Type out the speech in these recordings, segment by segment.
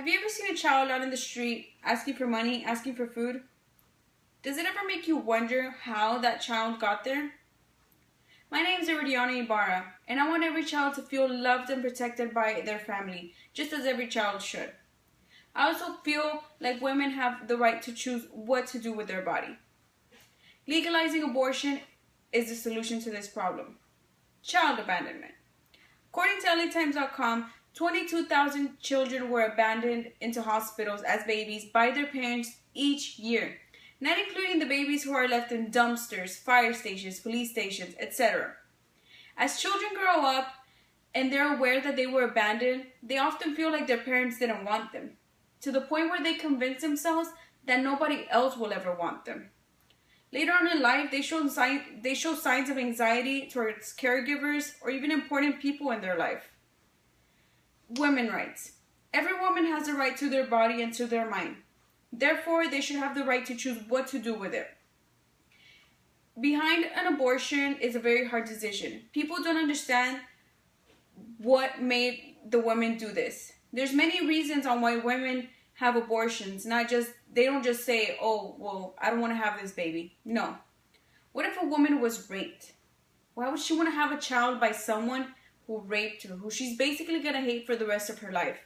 Have you ever seen a child out in the street asking for money, asking for food? Does it ever make you wonder how that child got there? My name is Iridiana Ibarra, and I want every child to feel loved and protected by their family, just as every child should. I also feel like women have the right to choose what to do with their body. Legalizing abortion is the solution to this problem. Child abandonment. According to LATimes.com, 22,000 children were abandoned into hospitals as babies by their parents each year, not including the babies who are left in dumpsters, fire stations, police stations, etc. As children grow up and they're aware that they were abandoned, they often feel like their parents didn't want them, to the point where they convince themselves that nobody else will ever want them. Later on in life, they show signs of anxiety towards caregivers or even important people in their life. Women rights. Every woman has a right to their body and to their mind. Therefore, they should have the right to choose what to do with it. Behind an abortion is a very hard decision. People don't understand what made the women do this. There's many reasons on why women have abortions. They don't just say, oh, well, I don't want to have this baby. No. What if a woman was raped? Why would she want to have a child by someone who raped her, who she's basically going to hate for the rest of her life?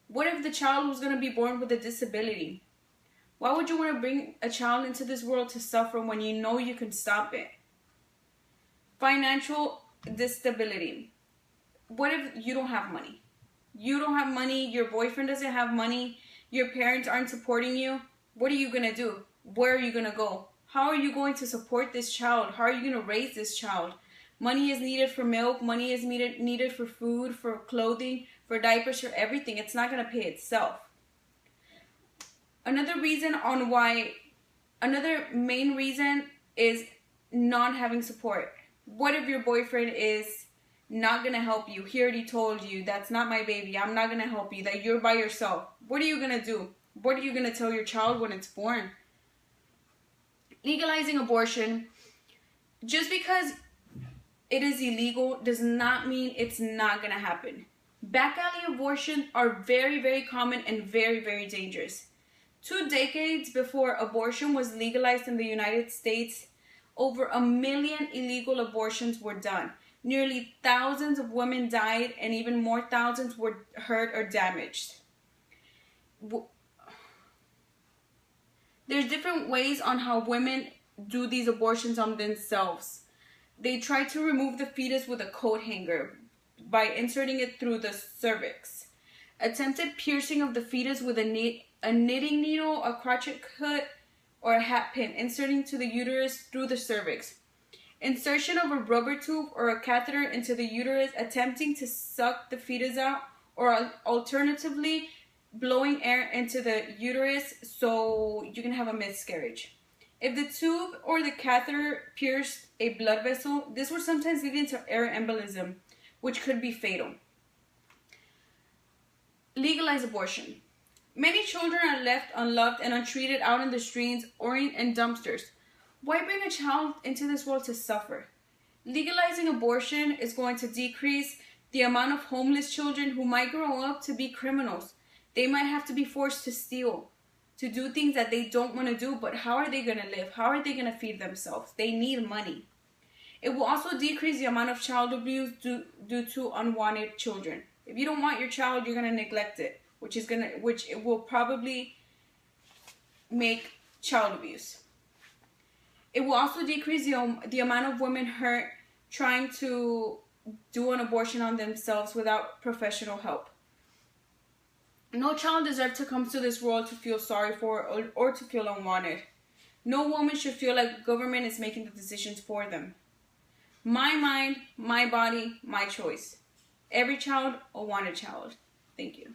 What if the child was going to be born with a disability? Why would you want to bring a child into this world to suffer when you know you can stop it? Financial disability. What if you don't have money? You don't have money, your boyfriend doesn't have money, your parents aren't supporting you. What are you going to do? Where are you going to go? How are you going to support this child? How are you going to raise this child? Money is needed for milk. Money is needed for food, for clothing, for diapers, for everything. It's not going to pay itself. Another main reason is not having support. What if your boyfriend is not going to help you? He already told you, that's not my baby. I'm not going to help you. That you're by yourself. What are you going to do? What are you going to tell your child when it's born? Legalizing abortion. Just because it is illegal does not mean it's not going to happen. Back alley abortions are very, very common and very, very dangerous. 2 decades before abortion was legalized in the United States, over 1 million illegal abortions were done. Nearly thousands of women died and even more thousands were hurt or damaged. There's different ways on how women do these abortions on themselves. They try to remove the fetus with a coat hanger by inserting it through the cervix. Attempted piercing of the fetus with a knitting needle, a crochet cut, or a hat pin, inserting to the uterus through the cervix. Insertion of a rubber tube or a catheter into the uterus, attempting to suck the fetus out, or alternatively, blowing air into the uterus so you can have a miscarriage. If the tube or the catheter pierced a blood vessel, this would sometimes lead into air embolism, which could be fatal. Legalize abortion. Many children are left unloved and untreated out in the streets or in dumpsters. Why bring a child into this world to suffer? Legalizing abortion is going to decrease the amount of homeless children who might grow up to be criminals. They might have to be forced to steal, to do things that they don't want to do, but how are they going to live? How are they going to feed themselves? They need money. It will also decrease the amount of child abuse due to unwanted children. If you don't want your child, you're going to neglect it, which it will probably make child abuse. It will also decrease the amount of women hurt trying to do an abortion on themselves without professional help. No child deserves to come to this world to feel sorry for or to feel unwanted. No woman should feel like government is making the decisions for them. My mind, my body, my choice. Every child, a wanted child. Thank you.